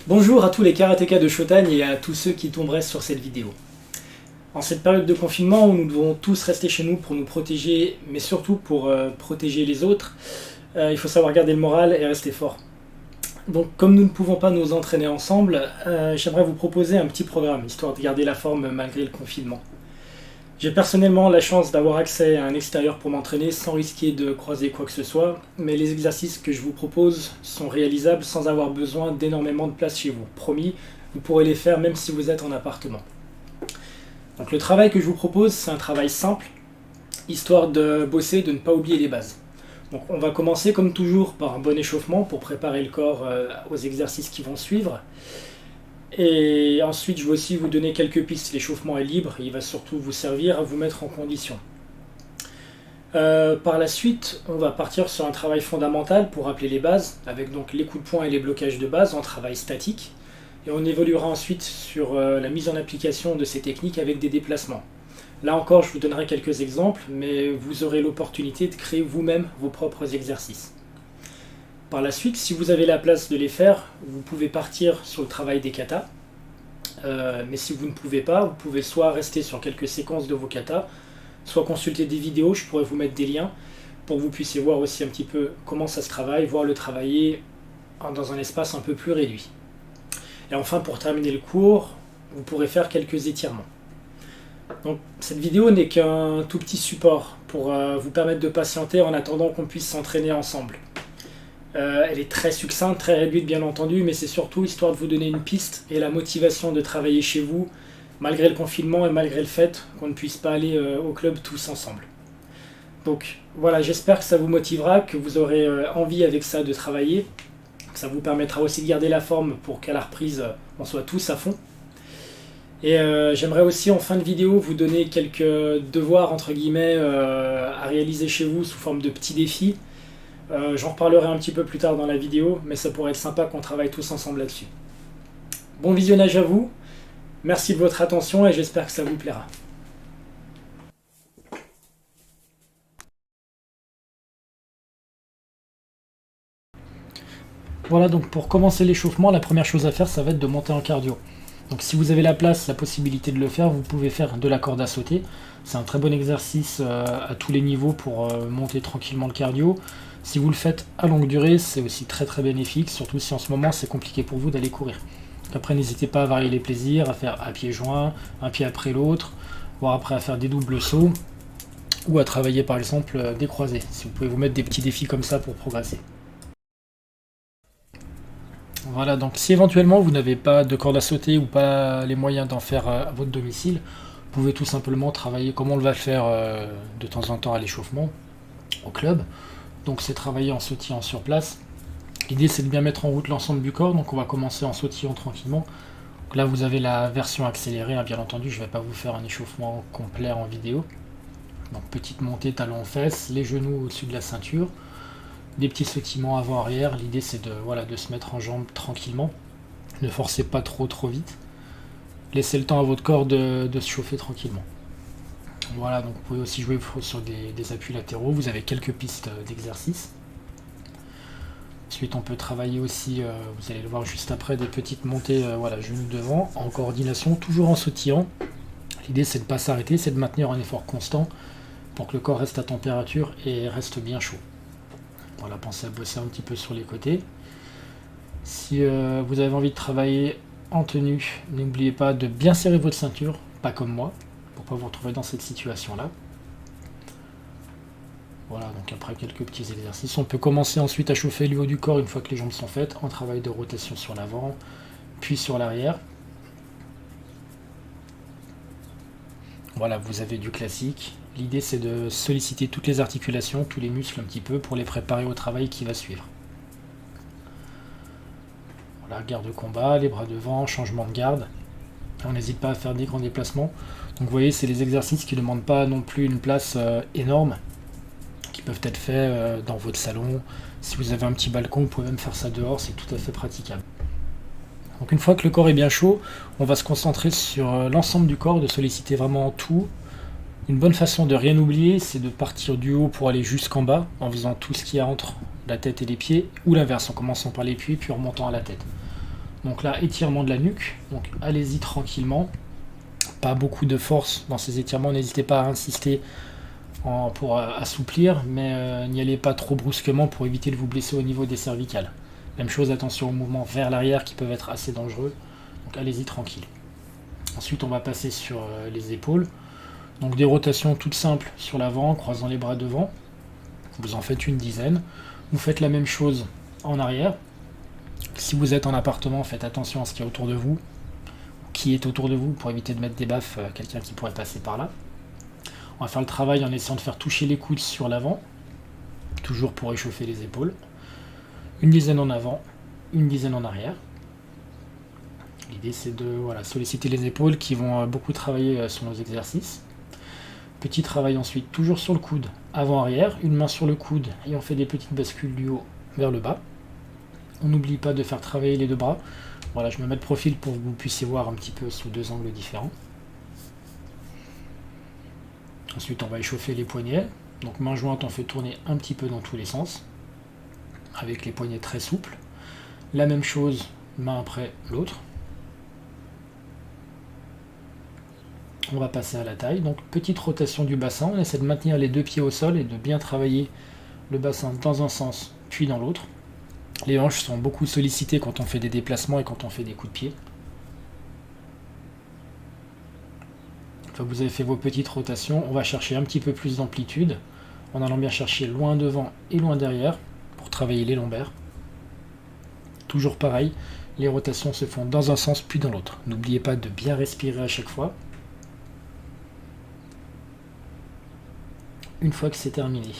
Bonjour à tous les karatékas de Shotan et à tous ceux qui tomberaient sur cette vidéo. En cette période de confinement où nous devons tous rester chez nous pour nous protéger, mais surtout pour protéger les autres, il faut savoir garder le moral et rester fort. Donc comme nous ne pouvons pas nous entraîner ensemble, j'aimerais vous proposer un petit programme, histoire de garder la forme malgré le confinement. J'ai personnellement la chance d'avoir accès à un extérieur pour m'entraîner sans risquer de croiser quoi que ce soit, mais les exercices que je vous propose sont réalisables sans avoir besoin d'énormément de place chez vous. Promis, vous pourrez les faire même si vous êtes en appartement. Donc le travail que je vous propose, c'est un travail simple, histoire de bosser, de ne pas oublier les bases. Donc on va commencer comme toujours par un bon échauffement pour préparer le corps aux exercices qui vont suivre. Et ensuite, je vais aussi vous donner quelques pistes. L'échauffement est libre, il va surtout vous servir à vous mettre en condition. Par la suite, on va partir sur un travail fondamental pour rappeler les bases, avec donc les coups de poing et les blocages de base en travail statique. Et on évoluera ensuite sur la mise en application de ces techniques avec des déplacements. Là encore, je vous donnerai quelques exemples, mais vous aurez l'opportunité de créer vous-même vos propres exercices. Par la suite, si vous avez la place de les faire, vous pouvez partir sur le travail des katas. Mais si vous ne pouvez pas, vous pouvez soit rester sur quelques séquences de vos katas, soit consulter des vidéos, je pourrais vous mettre des liens, pour que vous puissiez voir aussi un petit peu comment ça se travaille, voir le travailler dans un espace un peu plus réduit. Et enfin, pour terminer le cours, vous pourrez faire quelques étirements. Donc cette vidéo n'est qu'un tout petit support pour vous permettre de patienter en attendant qu'on puisse s'entraîner ensemble. Elle est très succincte, très réduite bien entendu, mais c'est surtout histoire de vous donner une piste et la motivation de travailler chez vous, malgré le confinement et malgré le fait qu'on ne puisse pas aller au club tous ensemble. Donc voilà, j'espère que ça vous motivera, que vous aurez envie avec ça de travailler, que ça vous permettra aussi de garder la forme pour qu'à la reprise, on soit tous à fond. Et j'aimerais aussi en fin de vidéo vous donner quelques devoirs entre guillemets à réaliser chez vous sous forme de petits défis. J'en reparlerai un petit peu plus tard dans la vidéo, mais ça pourrait être sympa qu'on travaille tous ensemble là-dessus. Bon visionnage à vous, merci de votre attention et j'espère que ça vous plaira. Voilà, donc pour commencer l'échauffement, la première chose à faire, ça va être de monter en cardio. Donc si vous avez la place, la possibilité de le faire, vous pouvez faire de la corde à sauter. C'est un très bon exercice à tous les niveaux pour monter tranquillement le cardio. Si vous le faites à longue durée, c'est aussi très très bénéfique, surtout si en ce moment c'est compliqué pour vous d'aller courir. Après, n'hésitez pas à varier les plaisirs, à faire à pieds joints, un pied après l'autre, voire après à faire des doubles sauts, ou à travailler par exemple des croisés, si vous pouvez vous mettre des petits défis comme ça pour progresser. Voilà, donc si éventuellement vous n'avez pas de corde à sauter ou pas les moyens d'en faire à votre domicile, vous pouvez tout simplement travailler comme on le va faire de temps en temps à l'échauffement, au club. Donc c'est travailler en sautillant sur place. L'idée c'est de bien mettre en route l'ensemble du corps, donc on va commencer en sautillant tranquillement. Donc là vous avez la version accélérée, hein, bien entendu, je ne vais pas vous faire un échauffement complet en vidéo. Donc petite montée talon fesses, les genoux au-dessus de la ceinture, des petits sautillements avant-arrière. L'idée c'est de se mettre en jambes tranquillement, ne forcez pas trop vite. Laissez le temps à votre corps de se chauffer tranquillement. Voilà, donc vous pouvez aussi jouer sur des appuis latéraux, vous avez quelques pistes d'exercice. Ensuite on peut travailler aussi, vous allez le voir juste après, des petites montées genoux devant, en coordination, toujours en sautillant. L'idée c'est de ne pas s'arrêter, c'est de maintenir un effort constant pour que le corps reste à température et reste bien chaud. Voilà, pensez à bosser un petit peu sur les côtés. Si vous avez envie de travailler en tenue, n'oubliez pas de bien serrer votre ceinture, pas comme moi, pour ne pas vous retrouver dans cette situation-là. Voilà, donc après quelques petits exercices, on peut commencer ensuite à chauffer le haut du corps une fois que les jambes sont faites, en travail de rotation sur l'avant, puis sur l'arrière. Voilà, vous avez du classique. L'idée c'est de solliciter toutes les articulations, tous les muscles un petit peu, pour les préparer au travail qui va suivre. Voilà, garde de combat, les bras devant, changement de garde. On n'hésite pas à faire des grands déplacements. Donc vous voyez, c'est des exercices qui ne demandent pas non plus une place énorme, qui peuvent être faits dans votre salon. Si vous avez un petit balcon, vous pouvez même faire ça dehors, c'est tout à fait praticable. Donc une fois que le corps est bien chaud, on va se concentrer sur l'ensemble du corps, de solliciter vraiment tout. Une bonne façon de rien oublier, c'est de partir du haut pour aller jusqu'en bas, en faisant tout ce qu'il y a entre la tête et les pieds, ou l'inverse, en commençant par les pieds, puis en remontant à la tête. Donc là, étirement de la nuque, donc allez-y tranquillement, pas beaucoup de force dans ces étirements, n'hésitez pas à insister pour assouplir, mais n'y allez pas trop brusquement pour éviter de vous blesser au niveau des cervicales. Même chose, attention aux mouvements vers l'arrière qui peuvent être assez dangereux, donc allez-y tranquille. Ensuite on va passer sur les épaules, donc des rotations toutes simples sur l'avant, croisant les bras devant, vous en faites une dizaine. Vous faites la même chose en arrière. Si vous êtes en appartement, faites attention à ce qu'il y a autour de vous, qui est autour de vous, pour éviter de mettre des baffes à quelqu'un qui pourrait passer par là. On va faire le travail en essayant de faire toucher les coudes sur l'avant, toujours pour réchauffer les épaules. Une dizaine en avant, une dizaine en arrière. L'idée c'est de solliciter les épaules qui vont beaucoup travailler sur nos exercices. Petit travail ensuite, toujours sur le coude, avant-arrière, une main sur le coude et on fait des petites bascules du haut vers le bas. On n'oublie pas de faire travailler les deux bras. Voilà, je me mets de profil pour que vous puissiez voir un petit peu sous deux angles différents. Ensuite, on va échauffer les poignets. Donc main jointe, on fait tourner un petit peu dans tous les sens, avec les poignets très souples. La même chose, main après l'autre. On va passer à la taille. Donc petite rotation du bassin. On essaie de maintenir les deux pieds au sol et de bien travailler le bassin dans un sens puis dans l'autre. Les hanches sont beaucoup sollicitées quand on fait des déplacements et quand on fait des coups de pied. Une fois que vous avez fait vos petites rotations, on va chercher un petit peu plus d'amplitude en allant bien chercher loin devant et loin derrière pour travailler les lombaires. Toujours pareil, les rotations se font dans un sens puis dans l'autre. N'oubliez pas de bien respirer à chaque fois. Une fois que c'est terminé,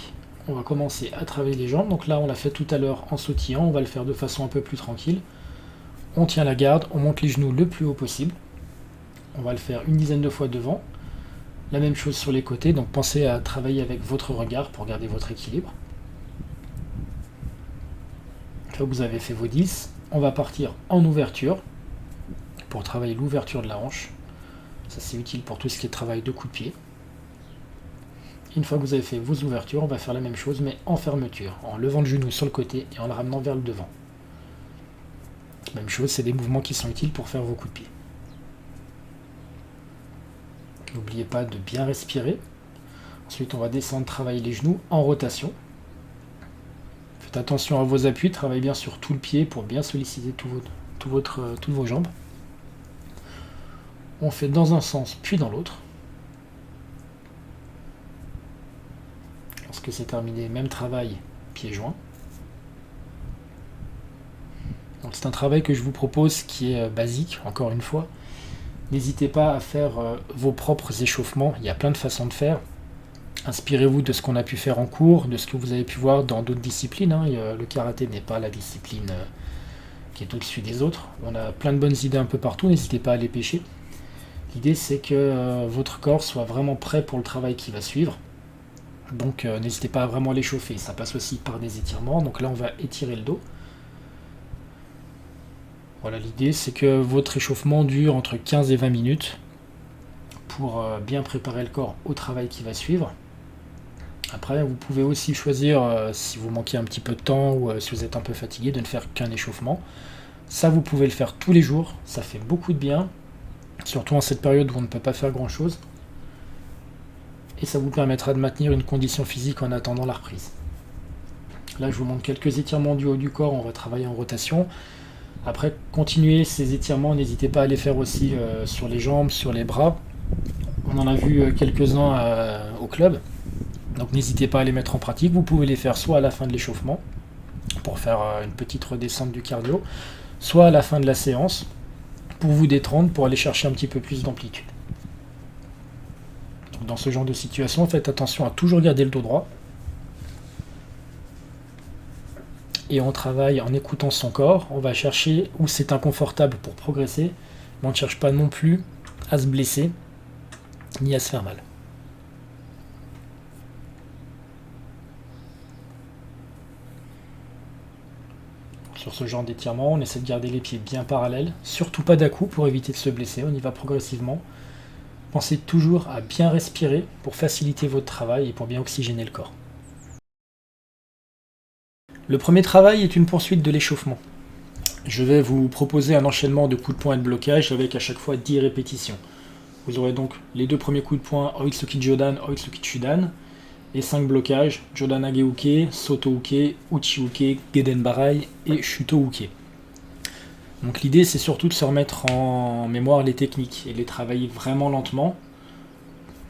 on va commencer à travailler les jambes. Donc là, on l'a fait tout à l'heure en sautillant. On va le faire de façon un peu plus tranquille. On tient la garde, on monte les genoux le plus haut possible. On va le faire une dizaine de fois devant. La même chose sur les côtés. Donc pensez à travailler avec votre regard pour garder votre équilibre. Une fois que vous avez fait vos 10, on va partir en ouverture pour travailler l'ouverture de la hanche. Ça, c'est utile pour tout ce qui est travail de coup de pied. Une fois que vous avez fait vos ouvertures, on va faire la même chose mais en fermeture, en levant le genou sur le côté et en le ramenant vers le devant. Même chose, c'est des mouvements qui sont utiles pour faire vos coups de pied. N'oubliez pas de bien respirer. Ensuite, on va descendre, travailler les genoux en rotation. Faites attention à vos appuis, travaillez bien sur tout le pied pour bien solliciter toutes vos jambes. On fait dans un sens puis dans l'autre. Lorsque c'est terminé, même travail, pieds joints. Donc c'est un travail que je vous propose qui est basique, encore une fois. N'hésitez pas à faire vos propres échauffements, il y a plein de façons de faire. Inspirez-vous de ce qu'on a pu faire en cours, de ce que vous avez pu voir dans d'autres disciplines. Le karaté n'est pas la discipline qui est au-dessus des autres. On a plein de bonnes idées un peu partout, n'hésitez pas à les pêcher. L'idée c'est que votre corps soit vraiment prêt pour le travail qui va suivre. Donc n'hésitez pas à vraiment l'échauffer, ça passe aussi par des étirements. Donc là on va étirer le dos. Voilà, l'idée c'est que votre échauffement dure entre 15 et 20 minutes pour bien préparer le corps au travail qui va suivre. Après vous pouvez aussi choisir, si vous manquez un petit peu de temps ou si vous êtes un peu fatigué, de ne faire qu'un échauffement. Ça vous pouvez le faire tous les jours, ça fait beaucoup de bien, surtout en cette période où on ne peut pas faire grand chose. Et ça vous permettra de maintenir une condition physique en attendant la reprise. Là, je vous montre quelques étirements du haut du corps, on va travailler en rotation. Après, continuez ces étirements, n'hésitez pas à les faire aussi sur les jambes, sur les bras. On en a vu quelques-uns au club, donc n'hésitez pas à les mettre en pratique. Vous pouvez les faire soit à la fin de l'échauffement, pour faire une petite redescente du cardio, soit à la fin de la séance, pour vous détendre, pour aller chercher un petit peu plus d'amplitude. Dans ce genre de situation, faites attention à toujours garder le dos droit. Et on travaille en écoutant son corps. On va chercher où c'est inconfortable pour progresser. Mais on ne cherche pas non plus à se blesser, ni à se faire mal. Sur ce genre d'étirement, on essaie de garder les pieds bien parallèles. Surtout pas d'à-coups pour éviter de se blesser. On y va progressivement. Pensez toujours à bien respirer pour faciliter votre travail et pour bien oxygéner le corps. Le premier travail est une poursuite de l'échauffement. je vais vous proposer un enchaînement de coups de poing et de blocage avec à chaque fois 10 répétitions. Vous aurez donc les deux premiers coups de poing Oitsuki Jodan, Oitsuki Chudan, et 5 blocages Jodan Ageuke, Soto Uke, Uchi Uke, Geden Barai et Shuto Uke. Donc l'idée c'est surtout de se remettre en mémoire les techniques et les travailler vraiment lentement,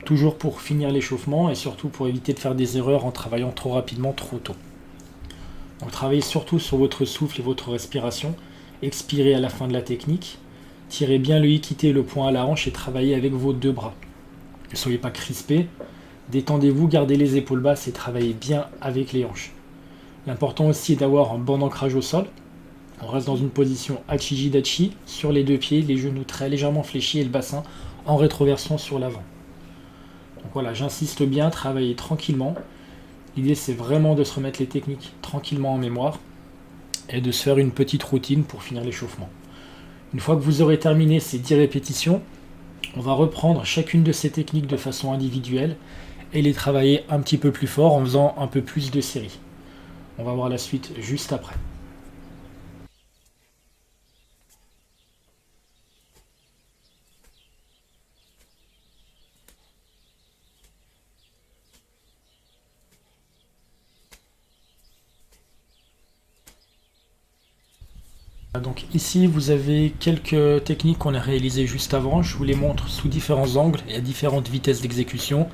toujours pour finir l'échauffement et surtout pour éviter de faire des erreurs en travaillant trop rapidement trop tôt. Donc travaillez surtout sur votre souffle et votre respiration, expirez à la fin de la technique, tirez bien le ikite et le poing à la hanche et travaillez avec vos deux bras. Ne soyez pas crispés, détendez-vous, gardez les épaules basses et travaillez bien avec les hanches. L'important aussi est d'avoir un bon ancrage au sol. On reste dans une position Hachiji Dachi, sur les deux pieds, les genoux très légèrement fléchis et le bassin en rétroversion sur l'avant. Donc voilà, j'insiste bien, travaillez tranquillement. L'idée c'est vraiment de se remettre les techniques tranquillement en mémoire et de se faire une petite routine pour finir l'échauffement. Une fois que vous aurez terminé ces 10 répétitions, on va reprendre chacune de ces techniques de façon individuelle et les travailler un petit peu plus fort en faisant un peu plus de séries. On va voir la suite juste après. Donc ici vous avez quelques techniques qu'on a réalisées juste avant, je vous les montre sous différents angles et à différentes vitesses d'exécution,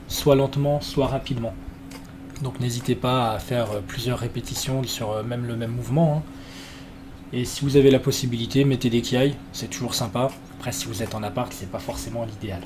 soit lentement, soit rapidement. Donc n'hésitez pas à faire plusieurs répétitions sur même le même mouvement. Et si vous avez la possibilité, mettez des kiai, c'est toujours sympa. Après si vous êtes en appart, c'est pas forcément l'idéal.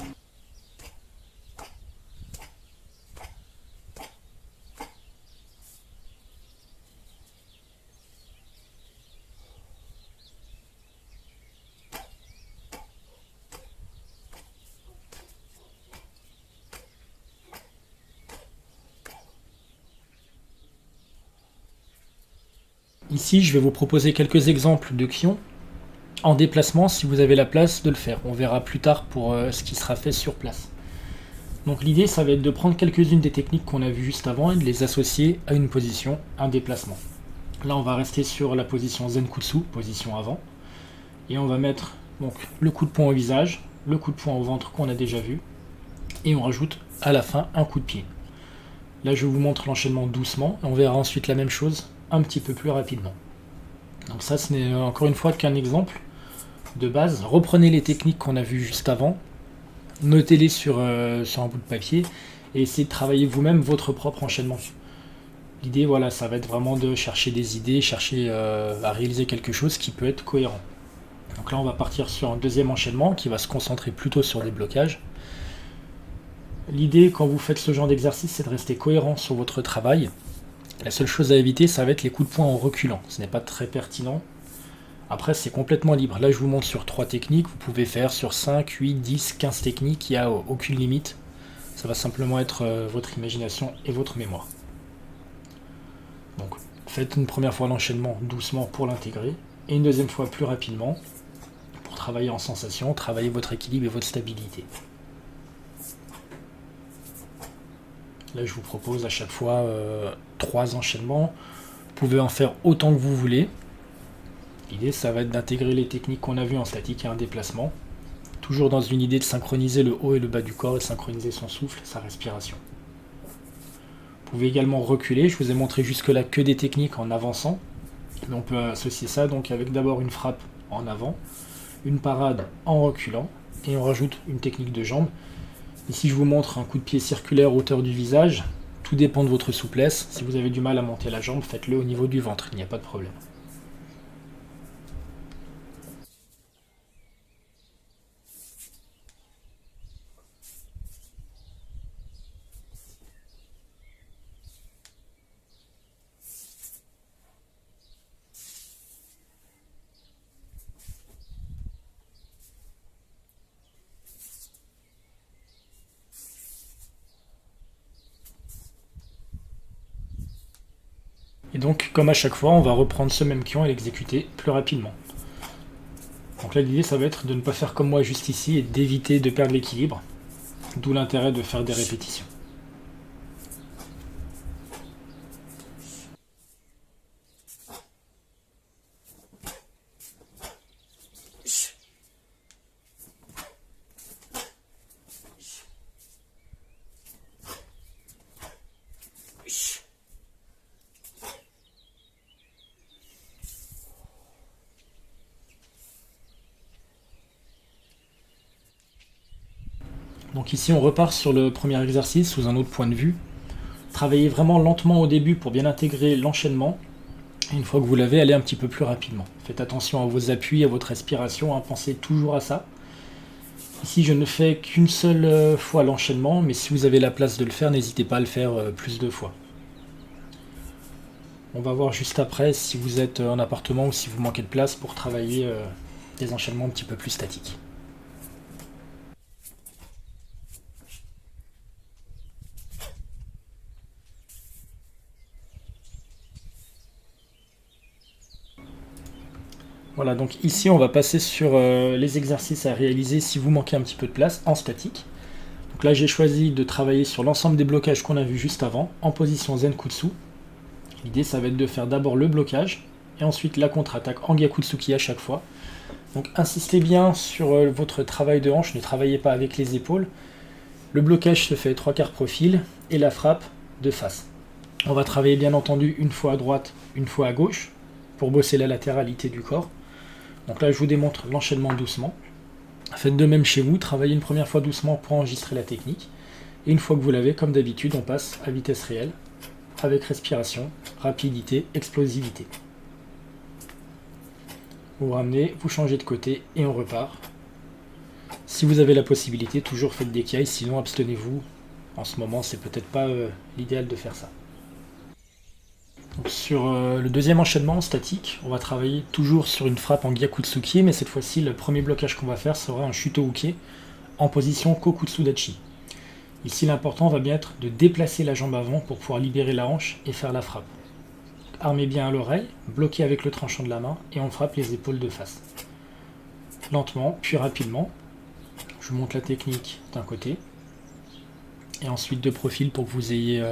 Ici, je vais vous proposer quelques exemples de kion en déplacement si vous avez la place de le faire. On verra plus tard pour ce qui sera fait sur place. Donc l'idée, ça va être de prendre quelques-unes des techniques qu'on a vues juste avant et de les associer à une position, un déplacement. Là, on va rester sur la position Zenkutsu, position avant. Et on va mettre donc le coup de poing au visage, le coup de poing au ventre qu'on a déjà vu. Et on rajoute à la fin un coup de pied. Là, je vous montre l'enchaînement doucement. On verra ensuite la même chose un petit peu plus rapidement. Donc ça, ce n'est encore une fois qu'un exemple de base. Reprenez les techniques qu'on a vues juste avant, notez-les sur un bout de papier et essayez de travailler vous-même votre propre enchaînement. L'idée, voilà, ça va être vraiment de chercher des idées, chercher à réaliser quelque chose qui peut être cohérent. Donc là, on va partir sur un deuxième enchaînement qui va se concentrer plutôt sur des blocages. L'idée, quand vous faites ce genre d'exercice, c'est de rester cohérent sur votre travail. La seule chose à éviter, ça va être les coups de poing en reculant. Ce n'est pas très pertinent. Après, c'est complètement libre. Là, je vous montre sur 3 techniques. Vous pouvez faire sur 5, 8, 10, 15 techniques. Il n'y a aucune limite. Ça va simplement être votre imagination et votre mémoire. Donc, faites une première fois l'enchaînement doucement pour l'intégrer. Et une deuxième fois plus rapidement pour travailler en sensation, travailler votre équilibre et votre stabilité. Là, je vous propose à chaque fois 3 enchaînements. Vous pouvez en faire autant que vous voulez. L'idée, ça va être d'intégrer les techniques qu'on a vues en statique et en déplacement. Toujours dans une idée de synchroniser le haut et le bas du corps et synchroniser son souffle, sa respiration. Vous pouvez également reculer. Je vous ai montré jusque-là que des techniques en avançant. Mais on peut associer ça donc avec d'abord une frappe en avant, une parade en reculant, et on rajoute une technique de jambe. Ici, je vous montre un coup de pied circulaire hauteur du visage. Tout dépend de votre souplesse. Si vous avez du mal à monter la jambe, faites-le au niveau du ventre, il n'y a pas de problème. Et donc, comme à chaque fois, on va reprendre ce même kion et l'exécuter plus rapidement. Donc là, l'idée, ça va être de ne pas faire comme moi juste ici et d'éviter de perdre l'équilibre. D'où l'intérêt de faire des répétitions. Donc ici on repart sur le premier exercice sous un autre point de vue. Travaillez vraiment lentement au début pour bien intégrer l'enchaînement. Une fois que vous l'avez, allez un petit peu plus rapidement. Faites attention à vos appuis, à votre respiration, hein, pensez toujours à ça. Ici je ne fais qu'une seule fois l'enchaînement, mais si vous avez la place de le faire, n'hésitez pas à le faire plus de fois. On va voir juste après si vous êtes en appartement ou si vous manquez de place pour travailler des enchaînements un petit peu plus statiques. Voilà, donc ici on va passer sur les exercices à réaliser si vous manquez un petit peu de place en statique. Donc là j'ai choisi de travailler sur l'ensemble des blocages qu'on a vu juste avant en position Zenkutsu. L'idée ça va être de faire d'abord le blocage et ensuite la contre-attaque en Gyakutsuki à chaque fois. Donc insistez bien sur votre travail de hanche, ne travaillez pas avec les épaules. Le blocage se fait 3/4 profil et la frappe de face. On va travailler bien entendu une fois à droite, une fois à gauche pour bosser la latéralité du corps. Donc là je vous démontre l'enchaînement doucement. Faites de même chez vous, travaillez une première fois doucement pour enregistrer la technique. Et une fois que vous l'avez, comme d'habitude, on passe à vitesse réelle avec respiration, rapidité, explosivité. Vous ramenez, vous changez de côté et on repart. Si vous avez la possibilité, toujours faites des kiai, sinon abstenez-vous. En ce moment, c'est peut-être pas l'idéal de faire ça. Donc, sur le deuxième enchaînement statique, on va travailler toujours sur une frappe en Gyakutsuki, mais cette fois-ci, le premier blocage qu'on va faire sera un Shuto Uke en position Kokutsu Dachi. Ici, l'important va bien être de déplacer la jambe avant pour pouvoir libérer la hanche et faire la frappe. Armez bien à l'oreille, bloquez avec le tranchant de la main et on frappe les épaules de face. Lentement, puis rapidement. Je vous montre la technique d'un côté et ensuite de profil pour que vous ayez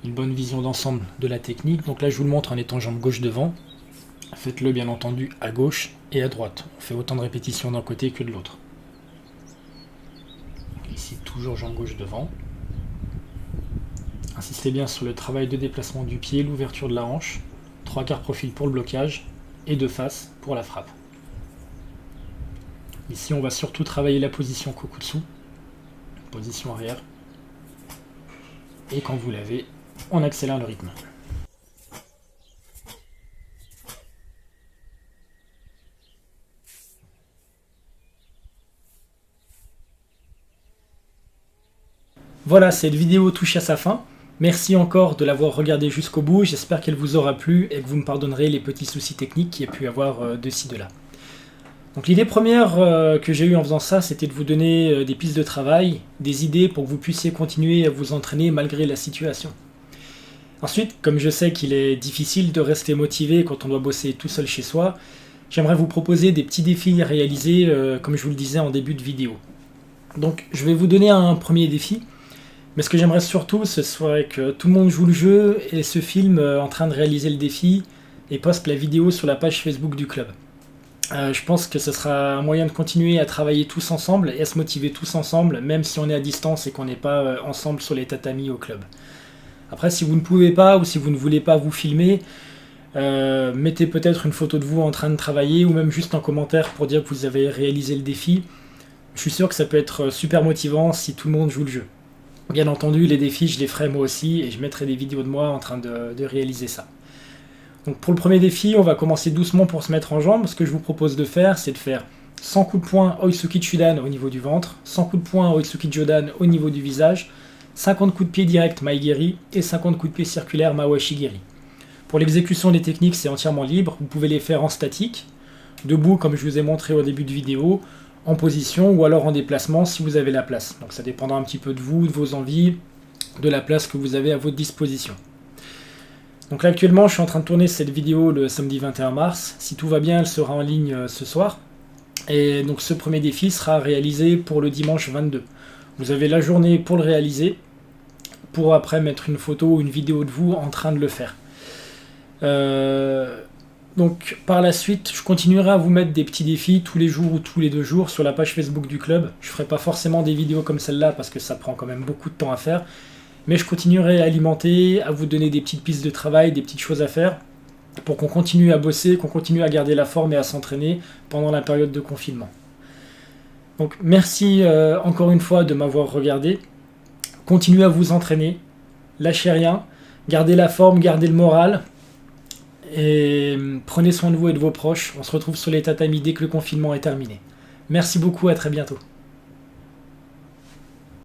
une bonne vision d'ensemble de la technique. Donc là, je vous le montre en étant jambe gauche devant. Faites-le bien entendu à gauche et à droite. On fait autant de répétitions d'un côté que de l'autre. Ici, toujours jambe gauche devant. Insistez bien sur le travail de déplacement du pied, l'ouverture de la hanche, 3/4 profil pour le blocage et de face pour la frappe. Ici, on va surtout travailler la position Kokutsu, position arrière. Et quand vous l'avez, on accélère le rythme. Voilà, cette vidéo touche à sa fin. Merci encore de l'avoir regardée jusqu'au bout. J'espère qu'elle vous aura plu et que vous me pardonnerez les petits soucis techniques qu'il y a pu avoir de ci, de là. Donc l'idée première que j'ai eue en faisant ça, c'était de vous donner des pistes de travail, des idées pour que vous puissiez continuer à vous entraîner malgré la situation. Ensuite, comme je sais qu'il est difficile de rester motivé quand on doit bosser tout seul chez soi, j'aimerais vous proposer des petits défis à réaliser, comme je vous le disais en début de vidéo. Donc je vais vous donner un premier défi, mais ce que j'aimerais surtout, ce serait que tout le monde joue le jeu et se filme en train de réaliser le défi et poste la vidéo sur la page Facebook du club. Je pense que ce sera un moyen de continuer à travailler tous ensemble et à se motiver tous ensemble, même si on est à distance et qu'on n'est pas ensemble sur les tatamis au club. Après, si vous ne pouvez pas ou si vous ne voulez pas vous filmer, mettez peut-être une photo de vous en train de travailler ou même juste un commentaire pour dire que vous avez réalisé le défi. Je suis sûr que ça peut être super motivant si tout le monde joue le jeu. Bien entendu, les défis, je les ferai moi aussi et je mettrai des vidéos de moi en train de réaliser ça. Donc pour le premier défi, on va commencer doucement pour se mettre en jambe. Ce que je vous propose de faire, c'est de faire 100 coups de poing Oitsuki Chudan au niveau du ventre, 100 coups de poing Oitsuki Jodan au niveau du visage, 50 coups de pied direct Maigeri et 50 coups de pied circulaires Mawashigiri. Pour l'exécution des techniques, c'est entièrement libre. Vous pouvez les faire en statique, debout comme je vous ai montré au début de vidéo, en position ou alors en déplacement si vous avez la place. Donc ça dépendra un petit peu de vous, de vos envies, de la place que vous avez à votre disposition. Donc là actuellement je suis en train de tourner cette vidéo le samedi 21 mars. Si tout va bien, elle sera en ligne ce soir. Et donc ce premier défi sera réalisé pour le dimanche 22. Vous avez la journée pour le réaliser, pour après mettre une photo ou une vidéo de vous en train de le faire. Donc par la suite, je continuerai à vous mettre des petits défis tous les jours ou tous les 2 jours sur la page Facebook du club. Je ne ferai pas forcément des vidéos comme celle-là parce que ça prend quand même beaucoup de temps à faire. Mais je continuerai à alimenter, à vous donner des petites pistes de travail, des petites choses à faire pour qu'on continue à bosser, qu'on continue à garder la forme et à s'entraîner pendant la période de confinement. Donc merci encore une fois de m'avoir regardé. Continuez à vous entraîner, lâchez rien, gardez la forme, gardez le moral et prenez soin de vous et de vos proches. On se retrouve sur les tatamis dès que le confinement est terminé. Merci beaucoup, à très bientôt.